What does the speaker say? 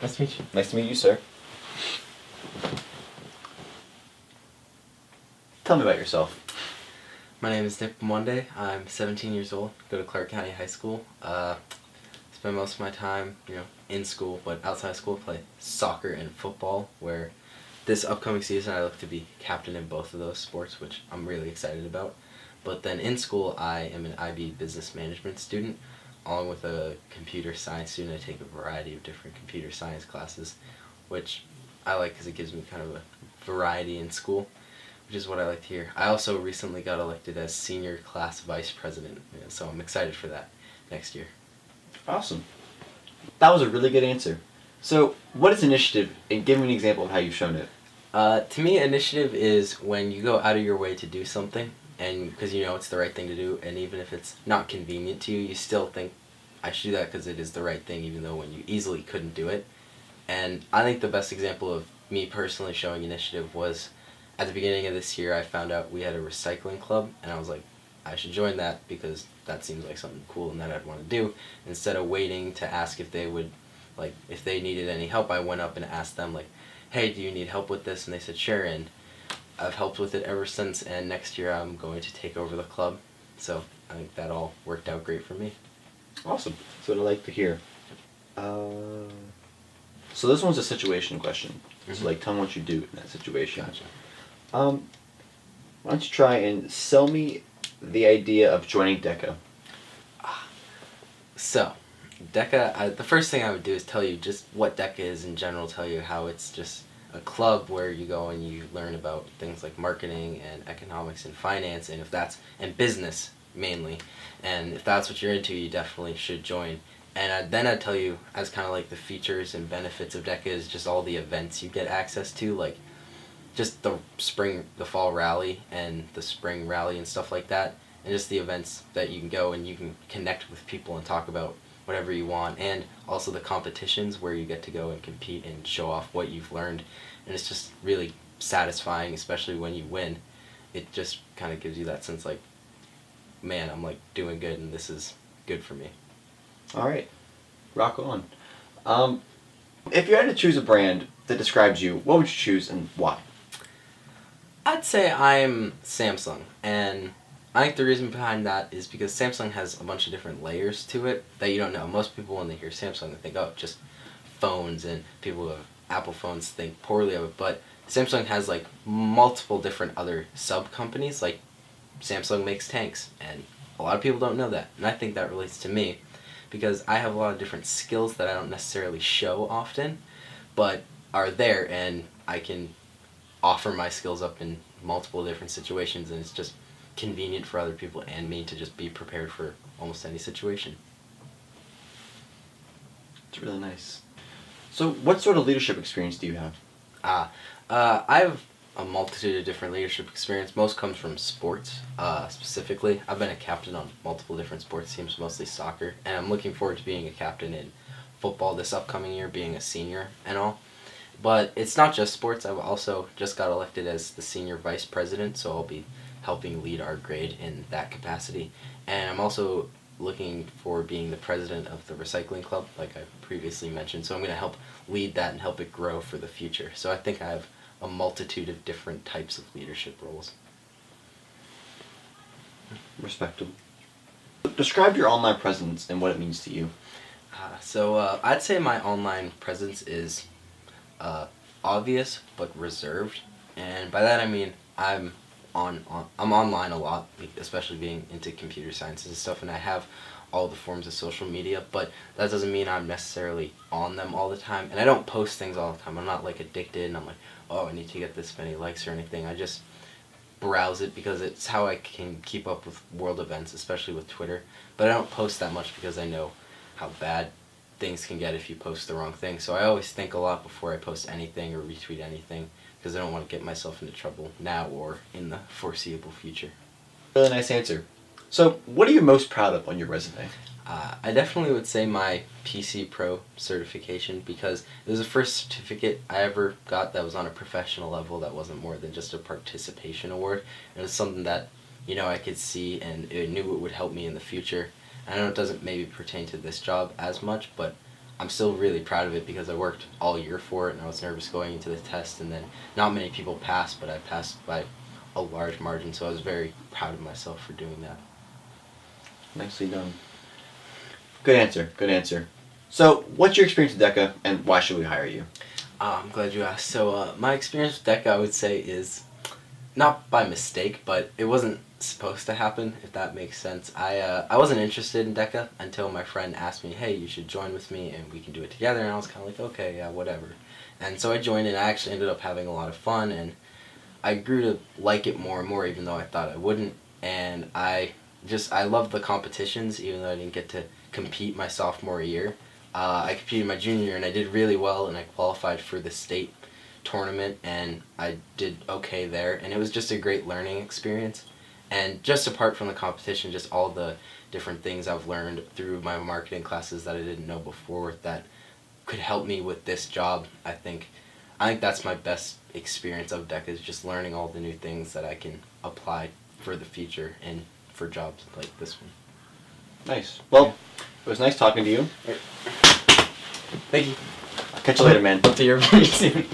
Nice to meet you. Nice to meet you, sir. Tell me about yourself. My name is Nick Monde. I'm 17 years old. Go to Clark County High School. Spend most of my time, in school, but outside school, play soccer and football. Where this upcoming season, I look to be captain in both of those sports, which I'm really excited about. But then in school, I am an IB Business Management student, along with a computer science student. I take a variety of different computer science classes, which I like because it gives me kind of a variety in school, which is what I like to hear. I also recently got elected as senior class vice president, so I'm excited for that next year. Awesome. That was a really good answer. So, what is initiative, and give me an example of how you've shown it. To me, initiative is when you go out of your way to do something, and because you know it's the right thing to do, and even if it's not convenient to you, you still think, I should do that because it is the right thing, even though when you easily couldn't do it. And I think the best example of me personally showing initiative was at the beginning of this year. I found out we had a recycling club, and I was like, I should join that because that seems like something cool and that I'd want to do. Instead of waiting to ask if they would, if they needed any help, I went up and asked them, hey, do you need help with this? And they said, sure, and I've helped with it ever since, and next year I'm going to take over the club. So I think that all worked out great for me. Awesome. That's what I like to hear. So this one's a situation question. Mm-hmm. So tell me what you do in that situation. Gotcha. Why don't you try and sell me the idea of joining DECA? So, DECA, the first thing I would do is tell you just what DECA is in general, tell you how it's just a club where you go and you learn about things like marketing and economics and finance, and business mainly. And if that's what you're into, you definitely should join. And then I'd tell you, as kind of the features and benefits of DECA is just all the events you get access to, just the fall rally and the spring rally and stuff like that, and just the events that you can go and you can connect with people and talk about whatever you want, and also the competitions where you get to go and compete and show off what you've learned, and it's just really satisfying, especially when you win. It just kind of gives you that sense man, I'm doing good and this is good for me. All right. Rock on. If you had to choose a brand that describes you, what would you choose and why? I'd say I'm Samsung, and I think the reason behind that is because Samsung has a bunch of different layers to it that you don't know. Most people, when they hear Samsung, they think, oh, just phones, and people who have Apple phones think poorly of it, but Samsung has multiple different other sub-companies. Samsung makes tanks, and a lot of people don't know that, and I think that relates to me because I have a lot of different skills that I don't necessarily show often, but are there, and I can offer my skills up in multiple different situations, and it's just convenient for other people and me to just be prepared for almost any situation. It's really nice. So what sort of leadership experience do you have? I have a multitude of different leadership experience. Most comes from sports, specifically. I've been a captain on multiple different sports teams, mostly soccer, and I'm looking forward to being a captain in football this upcoming year, being a senior and all. But it's not just sports. I've also just got elected as the senior vice president, so I'll be helping lead our grade in that capacity. And I'm also looking for being the president of the recycling club, like I previously mentioned. So I'm going to help lead that and help it grow for the future. So I think I have a multitude of different types of leadership roles. Respectable. Describe your online presence and what it means to you. I'd say my online presence is obvious but reserved, and by that I mean I'm online a lot, especially being into computer science and stuff, and I have all the forms of social media, but that doesn't mean I'm necessarily on them all the time, and I don't post things all the time. I'm not addicted and I'm oh, I need to get this many likes or anything. I just browse it because it's how I can keep up with world events, especially with Twitter, but I don't post that much because I know how bad things can get if you post the wrong thing. So I always think a lot before I post anything or retweet anything because I don't want to get myself into trouble now or in the foreseeable future. Really nice answer. So, what are you most proud of on your resume? I definitely would say my PC Pro certification because it was the first certificate I ever got that was on a professional level that wasn't more than just a participation award. And it's something that, I could see and it knew it would help me in the future. I know it doesn't maybe pertain to this job as much, but I'm still really proud of it because I worked all year for it and I was nervous going into the test, and then not many people passed, but I passed by a large margin, so I was very proud of myself for doing that. Nicely done. Good answer. Good answer. So, what's your experience with DECA, and why should we hire you? I'm glad you asked. So my experience with DECA, I would say, is not by mistake, but it wasn't supposed to happen, if that makes sense. I wasn't interested in DECA until my friend asked me, hey, you should join with me and we can do it together, and I was kind of like, okay, yeah, whatever. And so I joined, and I actually ended up having a lot of fun, and I grew to like it more and more, even though I thought I wouldn't. And I loved the competitions, even though I didn't get to compete my sophomore year. I competed my junior year, and I did really well, and I qualified for the state tournament, and I did okay there, and it was just a great learning experience. And just apart from the competition, just all the different things I've learned through my marketing classes that I didn't know before that could help me with this job. I think that's my best experience of DECA, is just learning all the new things that I can apply for the future and for jobs like this one. Nice. Well, it was nice talking to you. Thank you. I'll catch you later, man. Hope to hear from you soon.